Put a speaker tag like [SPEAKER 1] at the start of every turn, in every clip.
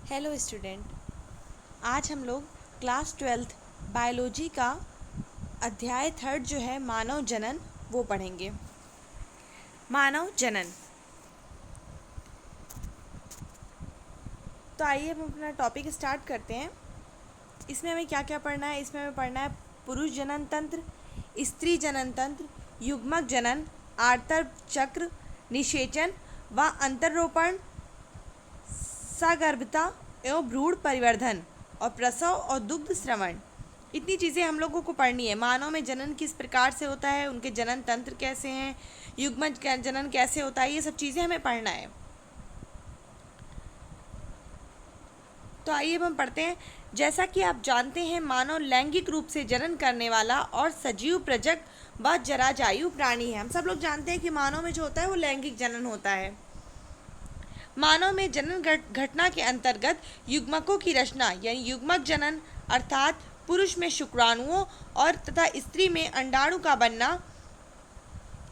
[SPEAKER 1] Hello student. आज हम लोग क्लास 12th बायोलॉजी का अध्याय 3 जो है मानव जनन वो पढ़ेंगे। मानव जनन। तो आइए हम अपना टॉपिक स्टार्ट करते हैं। इसमें हमें क्या क्या पढ़ना है? इसमें हमें पढ़ना है पुरुष जनन तंत्र, स्त्री जनन तंत्र, युग्मक जनन, आर्तर चक्र, निषेचन व अंतरोपण, सगर्भता एवं भ्रूण परिवर्धन और प्रसव और दुग्ध श्रवण। इतनी चीज़ें हम लोगों को पढ़नी है। मानव में जनन किस प्रकार से होता है, उनके जनन तंत्र कैसे हैं, युग्मज जनन कैसे होता है, ये सब चीज़ें हमें पढ़ना है। तो आइए अब हम पढ़ते हैं। जैसा कि आप जानते हैं, मानव लैंगिक रूप से जनन करने वाला और सजीव प्रजक व जराजायु प्राणी है। हम सब लोग जानते हैं कि मानव में जो होता है वो लैंगिक जनन होता है। मानव में जनन घटना के अंतर्गत युग्मकों की रचना यानी युग्मक जनन अर्थात पुरुष में शुक्राणुओं और तथा स्त्री में अंडाणु का बनना,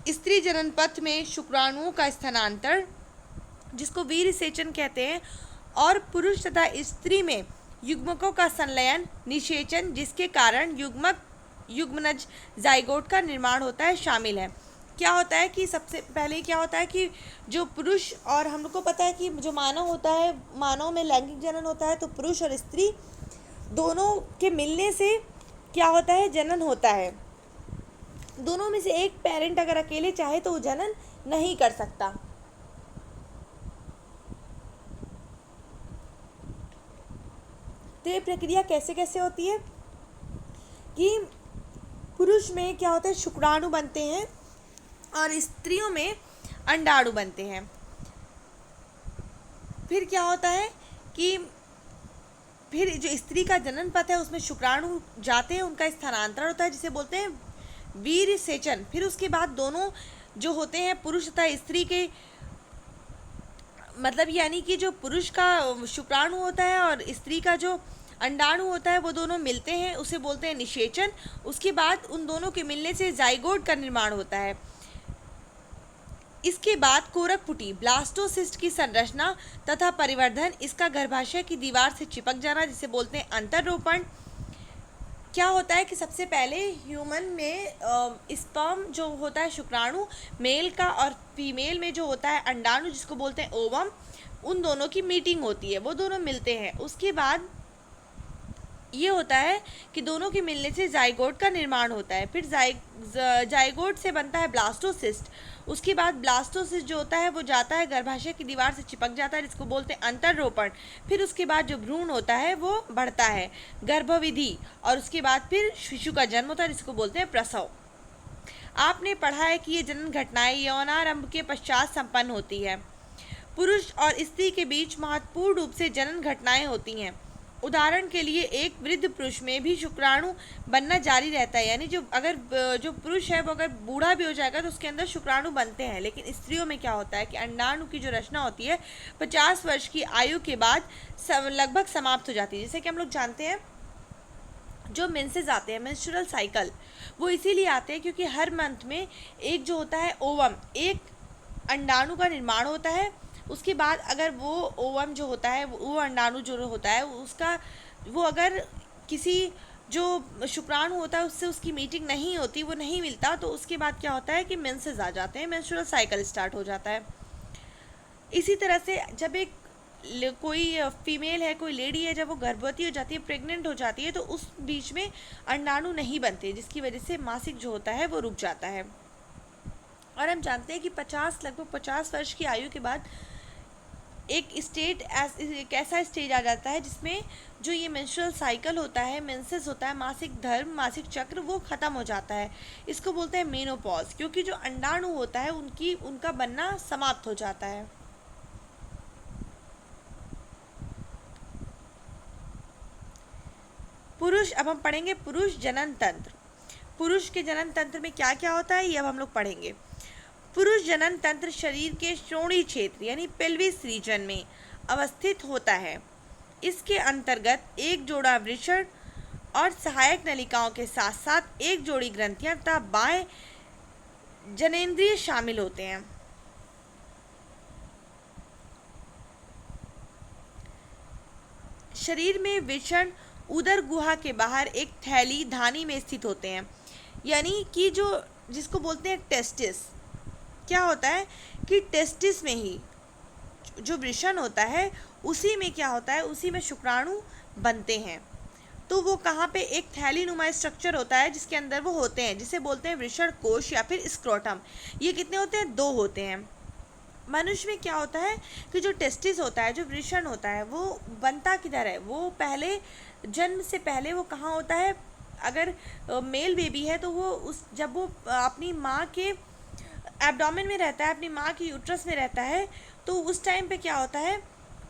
[SPEAKER 1] स्त्री जनन पथ में शुक्राणुओं का स्थानांतर जिसको वीर सेचन कहते हैं, और पुरुष तथा स्त्री में युग्मकों का संलयन निषेचन जिसके कारण युग्मनज जाइगोट का निर्माण होता है शामिल है। क्या होता है कि सबसे पहले क्या होता है कि जो पुरुष, और हम लोग को पता है कि जो मानव होता है, मानव में लैंगिक जनन होता है तो पुरुष और स्त्री दोनों के मिलने से क्या होता है, जनन होता है। दोनों में से एक पेरेंट अगर अकेले चाहे तो वो जनन नहीं कर सकता। तो ये प्रक्रिया कैसे कैसे होती है कि पुरुष में क्या होता है, शुक्राणु बनते हैं और स्त्रियों में अंडाणु बनते हैं। फिर क्या होता है कि फिर जो स्त्री का जनन पथ है उसमें शुक्राणु जाते हैं, उनका स्थानांतरण होता है जिसे बोलते हैं वीर सेचन। फिर उसके बाद दोनों जो होते हैं पुरुष तथा स्त्री के, मतलब यानी कि जो पुरुष का शुक्राणु होता है और स्त्री का जो अंडाणु होता है वो दोनों मिलते हैं, उसे बोलते हैं निषेचन। उसके बाद उन दोनों के मिलने से जाइगोट का निर्माण होता है। इसके बाद कोरकपुटी ब्लास्टोसिस्ट की संरचना तथा परिवर्धन, इसका गर्भाशय की दीवार से चिपक जाना जिसे बोलते हैं अंतरोपण। क्या होता है कि सबसे पहले ह्यूमन में स्पर्म जो होता है शुक्राणु मेल का, और फीमेल में जो होता है अंडाणु जिसको बोलते हैं ओवम, उन दोनों की मीटिंग होती है, वो दोनों मिलते हैं। उसके बाद ये होता है कि दोनों के मिलने से जाइगोट का निर्माण होता है। फिर जाइगोट से बनता है ब्लास्टोसिस्ट। उसके बाद ब्लास्टोसिस्ट जो होता है वो जाता है गर्भाशय की दीवार से चिपक जाता है जिसको बोलते हैं अंतरोपण। फिर उसके बाद जो भ्रूण होता है वो बढ़ता है, गर्भविधि, और उसके बाद फिर शिशु का जन्म होता है जिसको बोलते हैं प्रसव। आपने पढ़ा है कि ये जनन घटनाएं यौनारंभ के पश्चात संपन्न होती है। पुरुष और स्त्री के बीच महत्वपूर्ण रूप से जनन घटनाएं होती हैं। उदाहरण के लिए एक वृद्ध पुरुष में भी शुक्राणु बनना जारी रहता है, यानी जो पुरुष है वो अगर बूढ़ा भी हो जाएगा तो उसके अंदर शुक्राणु बनते हैं। लेकिन स्त्रियों में क्या होता है कि अंडाणु की जो रचना होती है 50 वर्ष की आयु के बाद लगभग समाप्त हो जाती है। जैसे कि हम लोग जानते हैं जो मेंसेस आते हैं, मेंस्ट्रुअल साइकिल, वो इसीलिए आते हैं क्योंकि हर मंथ में एक जो होता है ओवम, एक अंडाणु का निर्माण होता है। उसके बाद अगर वो ओवम जो होता है, वो अंडाणु जो होता है उसका, वो अगर किसी जो शुक्राणु होता है उससे उसकी मीटिंग नहीं होती, वो नहीं मिलता, तो उसके बाद क्या होता है कि मेंसेस आ जाते हैं, मेंस्ट्रुअल साइकिल स्टार्ट हो जाता है। इसी तरह से जब एक कोई फीमेल है, कोई लेडी है, जब वो गर्भवती हो जाती है, प्रेग्नेंट हो जाती है, तो उस बीच में अंडाणु नहीं बनते जिसकी वजह से मासिक जो होता है वो रुक जाता है। और हम जानते हैं कि लगभग 50 वर्ष की आयु के बाद एक ऐसा स्टेज आ जाता है जिसमें जो ये मेंस्ट्रुअल साइकिल होता है, मेंसेस होता है, मासिक धर्म, मासिक चक्र, वो ख़त्म हो जाता है। इसको बोलते हैं मेनोपॉज, क्योंकि जो अंडाणु होता है उनका बनना समाप्त हो जाता है। अब हम पढ़ेंगे पुरुष जनन तंत्र। पुरुष के जनन तंत्र में क्या क्या होता है ये अब हम लोग पढ़ेंगे। पुरुष जनन तंत्र शरीर के श्रोणि क्षेत्र यानी पेल्विस रीजन में अवस्थित होता है। इसके अंतर्गत एक जोड़ा वृषण और सहायक नलिकाओं के साथ साथ एक जोड़ी ग्रंथियां तथा बाएं जनेंद्रिय शामिल होते हैं। शरीर में वृषण उदर गुहा के बाहर एक थैली धानी में स्थित होते हैं। यानी कि जो जिसको बोलते हैं टेस्टिस, क्या होता है कि टेस्टिस में ही जो वृषण होता है उसी में क्या होता है, उसी में शुक्राणु बनते हैं। तो वो कहाँ पे, एक थैली नुमा स्ट्रक्चर होता है जिसके अंदर वो होते हैं, जिसे बोलते हैं वृषण कोश या फिर स्क्रोटम। ये कितने होते हैं, 2 होते हैं। मनुष्य में क्या होता है कि जो टेस्टिस होता है, जो वृषण होता है, वो बनता किधर है, वो पहले जन्म से पहले वो कहाँ होता है, अगर मेल बेबी है तो वो जब वो अपनी माँ के एब्डोमेन में रहता है, अपनी माँ की यूट्रस में रहता है, तो उस टाइम पे क्या होता है,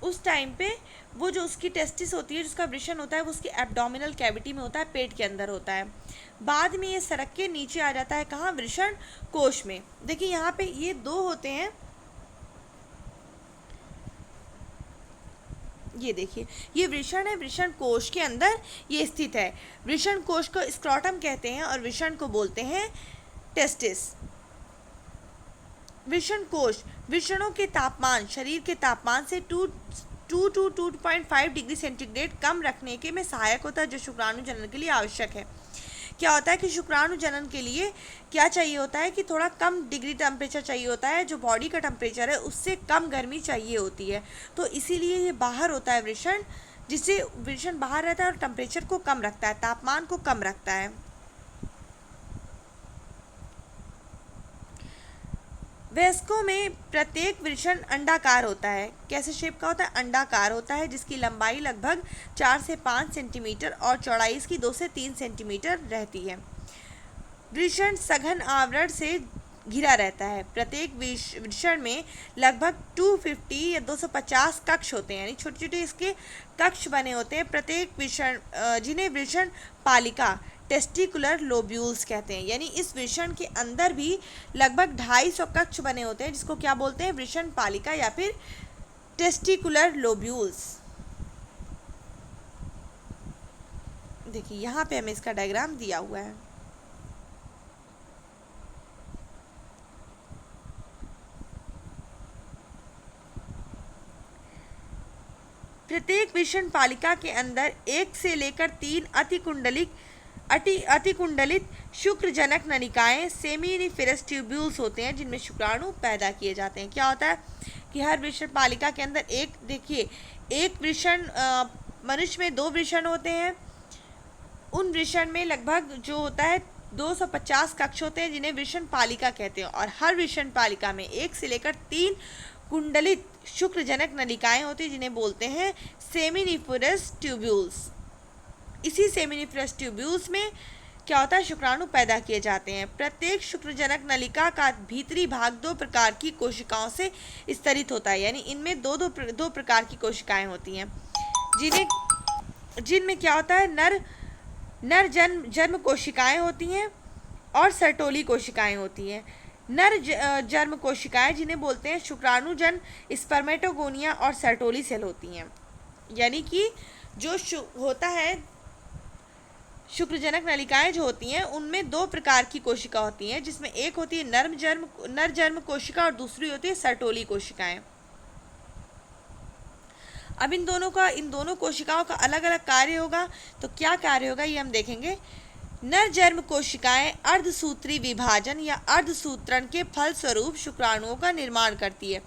[SPEAKER 1] उस टाइम पे वो जो उसकी टेस्टिस होती है, जिसका वृषण होता है, वो उसकी एब्डोमिनल कैविटी में होता है, पेट के अंदर होता है। बाद में ये सरक के नीचे आ जाता है, कहाँ, वृषण कोश में। देखिए यहाँ पे ये 2 होते हैं, ये देखिए ये वृषण है, वृषण कोश के अंदर ये स्थित है। वृषण कोश को स्क्रोटम कहते हैं और वृषण को बोलते हैं टेस्टिस। वृषण कोश वृषणों के तापमान, शरीर के तापमान से 2 to 2.5 डिग्री सेंटीग्रेड कम रखने के में सहायक होता है, जो शुक्राणु जनन के लिए आवश्यक है। क्या होता है कि शुक्राणु जनन के लिए क्या चाहिए होता है कि थोड़ा कम डिग्री टेम्परेचर चाहिए होता है, जो बॉडी का टेम्परेचर है उससे कम गर्मी चाहिए होती है। तो इसीलिए ये बाहर होता है वृषण, जिससे वृषण बाहर रहता है और टेम्परेचर को कम रखता है, तापमान को कम रखता है। वयस्कों में प्रत्येक वृषण अंडाकार होता है। कैसे शेप का होता है, अंडाकार होता है, जिसकी लंबाई लगभग 4 से 5 सेंटीमीटर और चौड़ाई इसकी 2 से 3 सेंटीमीटर रहती है। वृषण सघन आवरण से घिरा रहता है। प्रत्येक वृषण में लगभग 250 या 250 कक्ष होते हैं, यानी छोटे छोटे इसके कक्ष बने होते हैं। प्रत्येक वृषण जिन्हें वृषण पालिका टेस्टिकुलर लोब्यूल्स कहते हैं, यानी इस वृषण के अंदर भी लगभग 250 कक्ष बने होते हैं, जिसको क्या बोलते हैं, वृषण पालिका या फिर टेस्टिकुलर लोब्यूल्स। देखिए यहाँ पे हमें इसका डायग्राम दिया हुआ है। प्रत्येक वृषण पालिका के अंदर 1 से लेकर 3 अतिकुंडलित शुक्रजनक नलिकाएं सेमिनिफेरस ट्यूब्यूल्स होते हैं, जिनमें शुक्राणु पैदा किए जाते हैं। क्या होता है कि हर वृषण पालिका के अंदर एक वृषण, मनुष्य में 2 वृषण होते हैं। उन वृषण में लगभग जो होता है 250 कक्ष होते हैं, जिन्हें वृषण पालिका कहते हैं। और हर वृषण पालिका में 1 से लेकर 3 कुंडलित शुक्रजनक नलिकाएं होती हैं, जिन्हें बोलते हैं सेमिनिफेरस ट्यूब्यूल्स। इसी सेमिनिफेरस ट्यूब्यूल्स में क्या होता है, शुक्राणु पैदा किए जाते हैं। प्रत्येक शुक्रजनक नलिका का भीतरी भाग 2 प्रकार की कोशिकाओं से स्तरित होता है, यानी इनमें दो प्रकार की कोशिकाएं होती हैं, जिनमें क्या होता है, नर जन्म कोशिकाएं होती हैं और सर्टोली कोशिकाएं होती हैं। नर जन्म कोशिकाएं जिन्हें बोलते हैं शुक्राणुजन स्पर्मेटोगोनिया और सर्टोली सेल होती हैं। यानी कि जो होता है शुक्रजनक नलिकाएं जो होती हैं, उनमें 2 प्रकार की कोशिका होती हैं, जिसमें एक होती है नर जन्म कोशिका और दूसरी होती है सर्टोली कोशिकाएं। अब इन दोनों कोशिकाओं का अलग अलग कार्य होगा, तो क्या कार्य होगा ये हम देखेंगे। नर जन्म कोशिकाएं अर्धसूत्री विभाजन या अर्धसूत्रण के फलस्वरूप शुक्राणुओं का निर्माण करती है।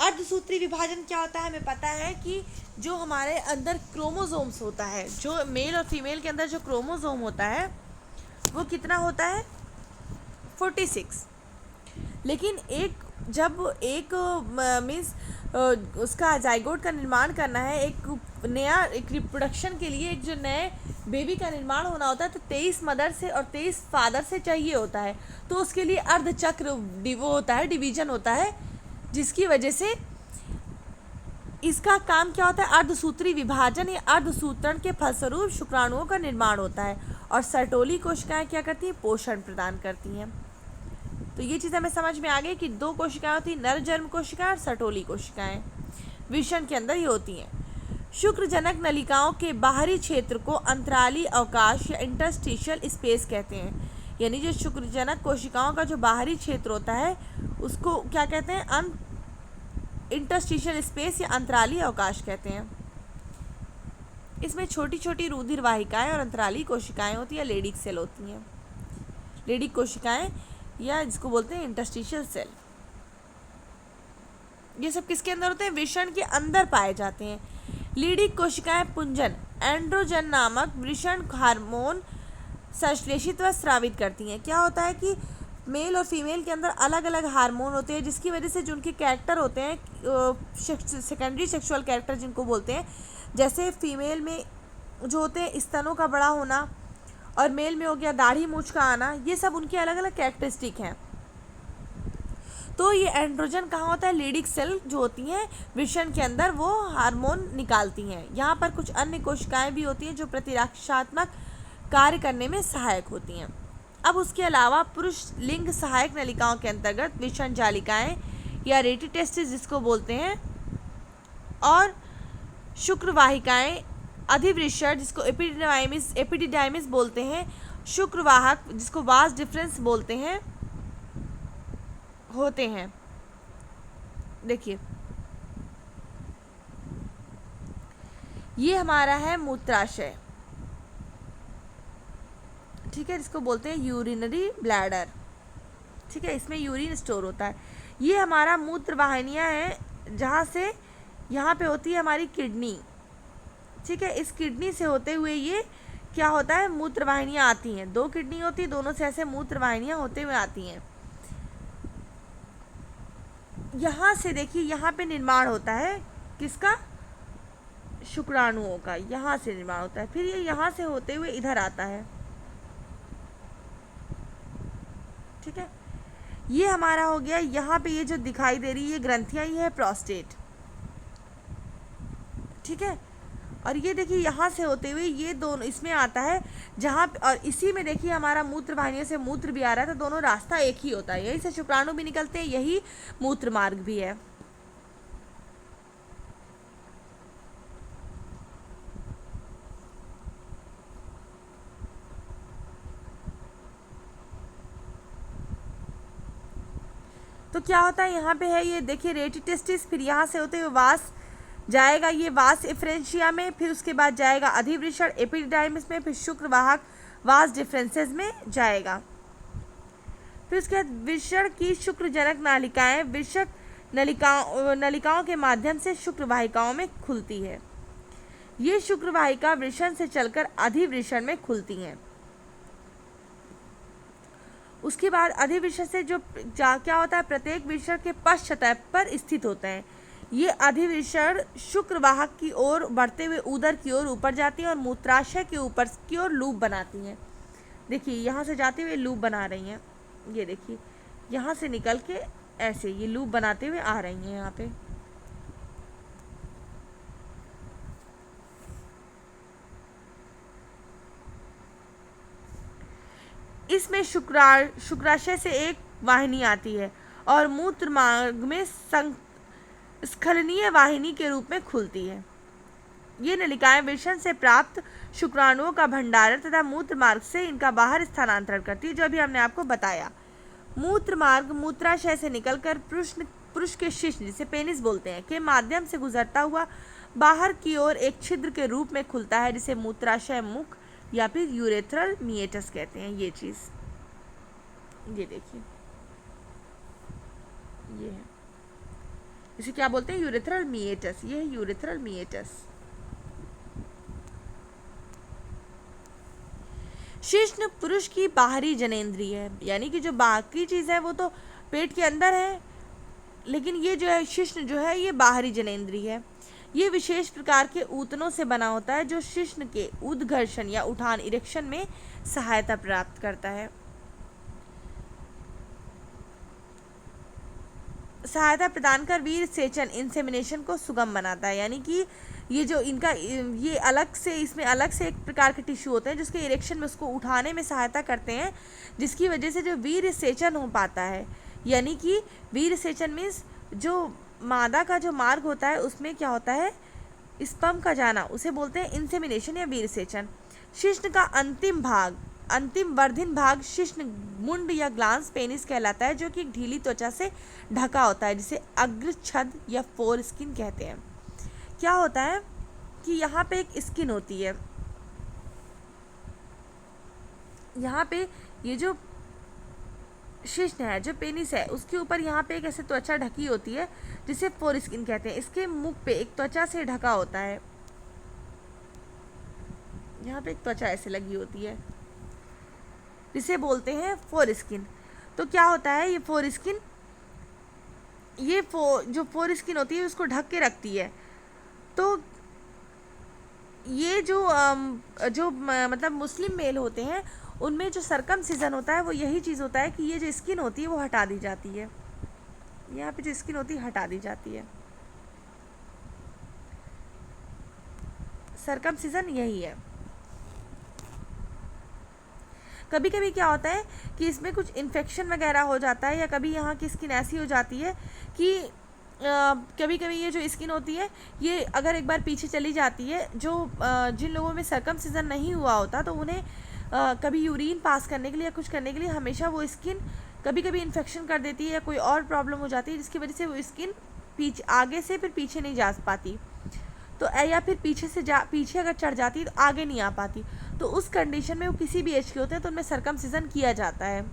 [SPEAKER 1] अर्धसूत्री विभाजन क्या होता है, हमें पता है कि जो हमारे अंदर क्रोमोसोम्स होता है, जो मेल और फीमेल के अंदर जो क्रोमोसोम होता है वो कितना होता है, 46। लेकिन जब उसका जाइगोट का निर्माण करना है, एक रिप्रोडक्शन के लिए एक जो नए बेबी का निर्माण होना होता है, तो 23 मदर से और 23 फादर से चाहिए होता है। तो उसके लिए अर्धचक्र वो होता है, डिवीजन होता है, जिसकी वजह से इसका काम क्या होता है, अर्धसूत्री विभाजन या अर्धसूत्रण के फलस्वरूप शुक्राणुओं का निर्माण होता है। और सर्टोली कोशिकाएं क्या करती हैं, पोषण प्रदान करती हैं। तो ये चीज़ हमें समझ में आ गई कि 2 कोशिकाएं होती हैं, नर जन्म कोशिकाएं और सर्टोली कोशिकाएं, वृषण के अंदर ही होती हैं। शुक्रजनक नलिकाओं के बाहरी क्षेत्र को अंतराली अवकाश या इंटरस्टिशियल स्पेस कहते हैं। यानी जो शुक्रजनक कोशिकाओं का जो बाहरी क्षेत्र होता है उसको क्या कहते हैं, इंटरस्टिशियल स्पेस या अंतराली अवकाश कहते हैं। इसमें छोटी छोटी रुधिर वाहिकाएं और अंतराली कोशिकाएं होती है, लेडिक सेल होती हैं। लेडिक कोशिकाएं या जिसको बोलते हैं इंटरस्टिशियल सेल, ये सब किसके अंदर होते हैं? वृषण के अंदर पाए जाते हैं। लीडिक कोशिकाएं पुंजन एंड्रोजन नामक वृषण हार्मोन संश्लेषित व स्रावित करती हैं। क्या होता है कि मेल और फीमेल के अंदर अलग अलग हार्मोन होते हैं, जिसकी वजह से जो उनके कैरेक्टर होते हैं, सेकेंडरी सेक्सुअल कैरेक्टर जिनको बोलते हैं, जैसे फीमेल में जो होते हैं स्तनों का बड़ा होना और मेल में हो गया दाढ़ी मूंछ का आना, ये सब उनके अलग अलग कैरेक्टरिस्टिक हैं। तो ये एंड्रोजन कहाँ होता है? लीडिक सेल जो होती हैं वृषण के अंदर, वो हार्मोन निकालती हैं। यहाँ पर कुछ अन्य कोशिकाएं भी होती हैं जो प्रतिरक्षात्मक कार्य करने में सहायक होती हैं। अब उसके अलावा पुरुष लिंग सहायक नलिकाओं के अंतर्गत वृषण जालिकाएं या रेटिटेस्टिस जिसको बोलते हैं, और शुक्रवाहिकाएं अधिवृषण जिसको एपिडिडाइमिस बोलते हैं, शुक्रवाहक जिसको वास डिफरेंस बोलते हैं होते हैं। देखिए ये हमारा है मूत्राशय, ठीक है, जिसको बोलते हैं यूरिनरी ब्लैडर, ठीक है, इसमें यूरिन स्टोर होता है। ये हमारा मूत्र वाहिनियाँ हैं, जहाँ से यहाँ पे होती है हमारी किडनी, ठीक है, इस किडनी से होते हुए ये क्या होता है? मूत्र वाहिनियाँ आती हैं। 2 किडनी होती है, दोनों से ऐसे मूत्र वाहिनियाँ होते हुए आती हैं। यहाँ से देखिए यहाँ पे निर्माण होता है किसका? शुक्राणुओं का, यहाँ से निर्माण होता है। फिर ये यहाँ से होते हुए इधर आता है, ठीक है। ये हमारा हो गया, यहाँ पे ये जो दिखाई दे रही है ग्रंथियाँ, ये है प्रोस्टेट, ठीक है। और ये देखिए यहाँ से होते हुए ये दोनों इसमें आता है, जहाँ और इसी में देखिए हमारा मूत्र वाहिनियों से मूत्र भी आ रहा है, तो दोनों रास्ता एक ही होता है, यही से शुक्राणु भी निकलते हैं, यही मूत्र मार्ग भी है। तो क्या होता है यहाँ पे है, ये देखिए रेटिटेस्टिस, फिर यहाँ से होते हुए वास जाएगा, ये वास एफ्रेंशिया में, फिर उसके बाद जाएगा अधिवृषण एपिडिडाइमिस में, फिर शुक्रवाहक वास डिफरेंसेस में जाएगा। फिर उसके बाद वृषण की शुक्रजनक नालिकाएं वृषक नलिकाओं के माध्यम से शुक्रवाहिकाओं में खुलती है। ये शुक्रवाहिका वृषण से चलकर अधिवृषण में खुलती हैं। उसके बाद अधिवृषण से जो क्या होता है, प्रत्येक वृषण के पश्च सतह पर स्थित होते हैं। ये अधिवृषण शुक्रवाहक की ओर बढ़ते हुए उदर की ओर ऊपर जाती हैं और मूत्राशय के ऊपर की ओर लूप बनाती हैं। देखिए यहाँ से जाते हुए लूप बना रही हैं, ये देखिए यहाँ से निकल के ऐसे ये लूप बनाते हुए आ रही हैं यहाँ पे। इसमें शुक्राशय से एक वाहिनी आती है और मूत्र मार्ग में स्खलनीय वाहिनी के रूप में खुलती है। ये नलिकाएं वृषण से प्राप्त शुक्राणुओं का भंडारण तथा मूत्र मार्ग से इनका बाहर स्थानांतरण करती है, जो अभी हमने आपको बताया। मूत्र मार्ग मूत्राशय से निकलकर पुरुष के शिश्न जिसे पेनिस बोलते हैं के माध्यम से गुजरता हुआ बाहर की ओर एक छिद्र के रूप में खुलता है, जिसे मूत्राशय मुख या फिर यूरेथ्रल मिएटस कहते हैं। ये चीज ये देखिए ये है, इसे क्या बोलते हैं? Urethral meatus. ये है यूरेथ्रल मिएटस। शिश्न पुरुष की बाहरी जनेंद्रिय है, यानी कि जो बाकी चीज है वो तो पेट के अंदर है, लेकिन ये जो है शिश्न जो है ये बाहरी जनेंद्रिय है। ये विशेष प्रकार के ऊतनों से बना होता है जो शिश्न के उद्घर्षण या उठान इरेक्शन में सहायता प्राप्त करता है। सहायता प्रदान कर वीर सेचन इंसेमिनेशन को सुगम बनाता है, यानी कि ये जो इनका ये अलग से इसमें अलग से एक प्रकार के टिश्यू होते हैं जिसके इरेक्शन में उसको उठाने में सहायता करते हैं, जिसकी वजह से जो वीर सेचन हो पाता है। यानी कि वीर सेचन मीन्स जो मादा का जो मार्ग होता है उसमें क्या होता है, स्पर्म का जाना, उसे बोलते हैं इंसेमिनेशन या वीर सेचन। शिश्न का अंतिम वर्धिन भाग शिश्न मुंड या ग्लांस पेनिस कहलाता है, जो कि एक ढीली त्वचा से ढका होता है, जिसे अग्रछद या फोर स्किन कहते हैं। क्या होता है कि यहाँ पे एक स्किन होती है, यहाँ पे ये जो शिश्न है, जो पेनिस है, उसके ऊपर यहाँ पे एक ऐसे त्वचा ढकी होती है जिसे फोर स्किन कहते हैं। इसके मुख पे एक त्वचा से ढका होता है, यहाँ पे एक त्वचा ऐसे लगी होती है जिसे बोलते हैं फोर स्किन। तो क्या होता है, ये फोर स्किन, जो फोर स्किन होती है उसको ढक के रखती है। तो ये मतलब मुस्लिम मेल होते हैं, उनमें जो सरकमसिजन होता है वो यही चीज़ होता है कि ये जो स्किन होती है वो हटा दी जाती है, यहाँ पे जो स्किन होती है हटा दी जाती है। सरकमसिजन यही है। कभी कभी क्या होता है कि इसमें कुछ इन्फेक्शन वगैरह हो जाता है, या कभी यहाँ की स्किन ऐसी हो जाती है कि कभी कभी ये जो स्किन होती है ये अगर एक बार पीछे चली जाती है, जिन लोगों में सरकमसिजन नहीं हुआ होता तो उन्हें कभी यूरिन पास करने के लिए या कुछ करने के लिए हमेशा वो स्किन कभी कभी इन्फेक्शन कर देती है या कोई और प्रॉब्लम हो जाती है, जिसकी वजह से वो स्किन आगे से फिर पीछे नहीं जा पाती, तो या फिर पीछे अगर चढ़ जाती है तो आगे नहीं आ पाती। तो उस कंडीशन में वो किसी भी एज के होते हैं तो उनमें सरकमसिजन किया जाता है।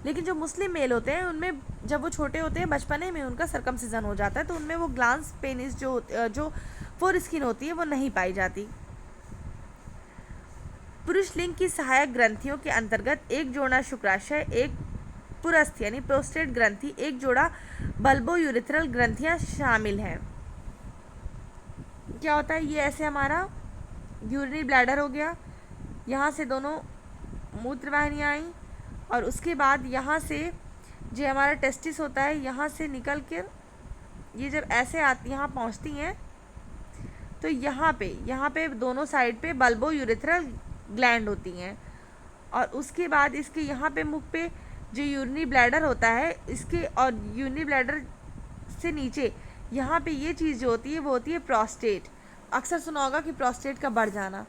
[SPEAKER 1] लेकिन जो मुस्लिम मेल होते हैं उनमें जब वो छोटे होते हैं बचपने में उनका सरकमसिजन हो जाता है, तो उनमें वो ग्लांस पेनिस जो फोर स्किन होती है वो नहीं पाई जाती। पुरुष लिंग की सहायक ग्रंथियों के अंतर्गत एक जोड़ा शुक्राशय, एक पुरस्थ यानी प्रोस्टेट ग्रंथि, एक जोड़ा बल्बो यूरिथ्रल ग्रंथियां शामिल हैं। क्या होता है, ये ऐसे हमारा यूरिनरी ब्लैडर हो गया, यहाँ से दोनों मूत्र वाहिनियाँ आई, और उसके बाद यहाँ से जो हमारा टेस्टिस होता है यहाँ से निकल कर ये जब ऐसे आती यहाँ पहुँचती हैं तो यहाँ पे दोनों साइड पे बल्बो यूरिथ्रल ग्लैंड होती हैं, और उसके बाद इसके यहाँ पे मुख पे जो यूरिनरी ब्लैडर होता है इसके, और यूरिनरी ब्लैडर से नीचे यहाँ पे ये चीज़ जो होती है वो होती है प्रोस्टेट। अक्सर सुना होगा कि प्रोस्टेट का बढ़ जाना,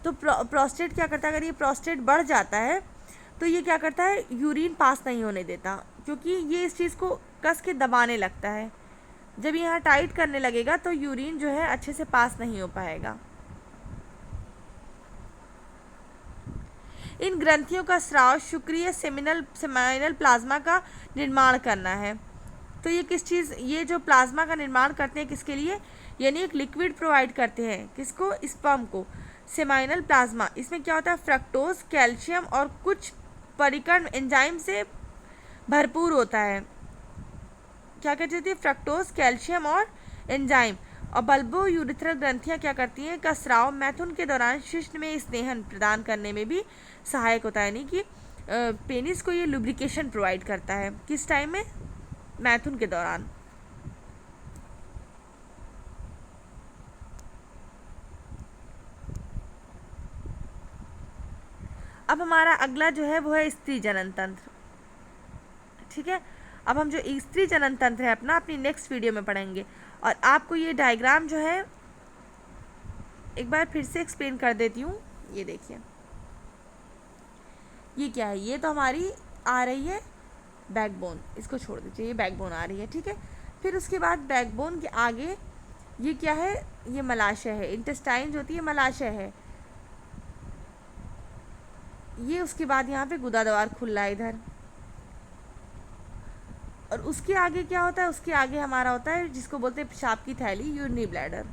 [SPEAKER 1] तो प्रोस्टेट क्या करता है, अगर ये प्रोस्टेट बढ़ जाता है तो ये क्या करता है, यूरिन पास नहीं होने देता, क्योंकि ये इस चीज़ को कस के दबाने लगता है। जब यहाँ टाइट करने लगेगा तो यूरिन जो है अच्छे से पास नहीं हो पाएगा। इन ग्रंथियों का स्राव शुक्रिय सेमाइनल प्लाज्मा का निर्माण करना है। तो ये जो प्लाज्मा का निर्माण करते हैं किसके लिए, यानी एक लिक्विड प्रोवाइड करते हैं, किसको, स्पर्म को, सेमाइनल प्लाज्मा। इसमें क्या होता है, फ्रक्टोज, कैल्शियम और कुछ परिकर्ण एंजाइम से भरपूर होता है। क्या कहती है, फ्रक्टोज, कैल्शियम और एंजाइम। और बल्बो यूरिथ्रल ग्रंथियाँ क्या करती हैं, का स्राव मैथुन के दौरान शिश्न में स्नेहन प्रदान करने में भी सहायक होता है, यानी कि पेनिस को ये लुब्रिकेशन प्रोवाइड करता है। किस टाइम में, मैथुन के दौरान। अब हमारा अगला जो है वो है स्त्री जनन तंत्र। ठीक है, अब हम जो स्त्री जनन तंत्र है अपना अपनी नेक्स्ट वीडियो में पढ़ेंगे, और आपको ये डायग्राम जो है एक बार फिर से एक्सप्लेन कर देती हूँ। ये देखिए, ये क्या है, ये तो हमारी आ रही है बैकबोन, इसको छोड़ दीजिए, ये बैकबोन आ रही है। ठीक है, फिर उसके बाद बैकबोन के आगे ये क्या है, ये मलाशय है, इंटेस्टाइन जो होती है मलाशय है ये। उसके बाद यहाँ पे गुदा द्वार खुला है इधर, और उसके आगे क्या होता है, उसके आगे हमारा होता है जिसको बोलते हैं पेशाब की थैली, यूरिनरी ब्लैडर।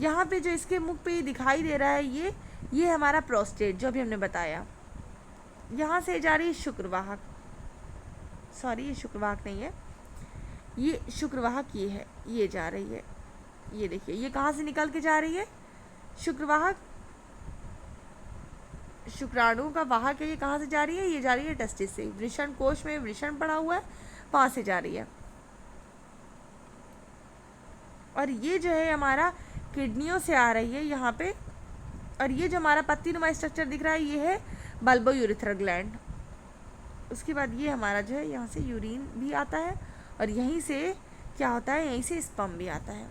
[SPEAKER 1] यहाँ पे जो इसके मुख पे दिखाई दे रहा है ये हमारा प्रोस्टेट जो अभी हमने बताया। यहाँ से जा रही है शुक्रवाहक, सॉरी ये शुक्रवाहक नहीं है, ये शुक्रवाहक ये है, ये जा रही है, ये देखिए ये कहाँ से निकल के जा रही है, शुक्रवाहक, शुक्राणु का वाहक है, ये कहाँ से जा रही है, ये जा रही है टेस्टिस से, वृषण कोश में वृषण पड़ा हुआ है वहाँ से जा रही है। और ये जो है हमारा किडनियों से आ रही है यहाँ पे, और ये जो हमारा पत्तीनुमा स्ट्रक्चर दिख रहा है ये है बल्बो यूरिथ्रल ग्लैंड। उसके बाद ये हमारा जो है यहाँ से यूरिन भी आता है, और यहीं से क्या होता है, यहीं से स्पर्म भी आता है।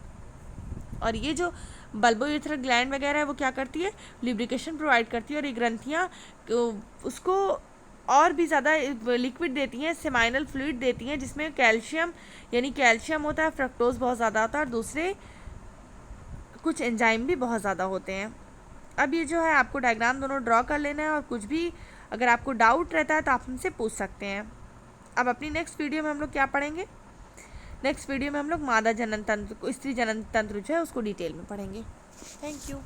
[SPEAKER 1] और ये जो बल्बो यूरिथ्रल ग्लैंड वगैरह है वो क्या करती है, लुब्रिकेशन प्रोवाइड करती है, और ये ग्रंथियाँ उसको और भी ज़्यादा लिक्विड देती हैं, सेमाइनल फ्लूइड देती हैं, जिसमें कैल्शियम यानी कैल्शियम होता है, फ्रक्टोज बहुत ज़्यादा होता है, और दूसरे कुछ एंजाइम भी बहुत ज़्यादा होते हैं। अब ये जो है आपको डायग्राम दोनों ड्रॉ कर लेना है, और कुछ भी अगर आपको डाउट रहता है तो आप हमसे पूछ सकते हैं। अब अपनी नेक्स्ट वीडियो में हम लोग क्या पढ़ेंगे? नेक्स्ट वीडियो में हम लोग मादा जनन तंत्र को, स्त्री जनन तंत्र जो है उसको डिटेल में पढ़ेंगे। Thank you.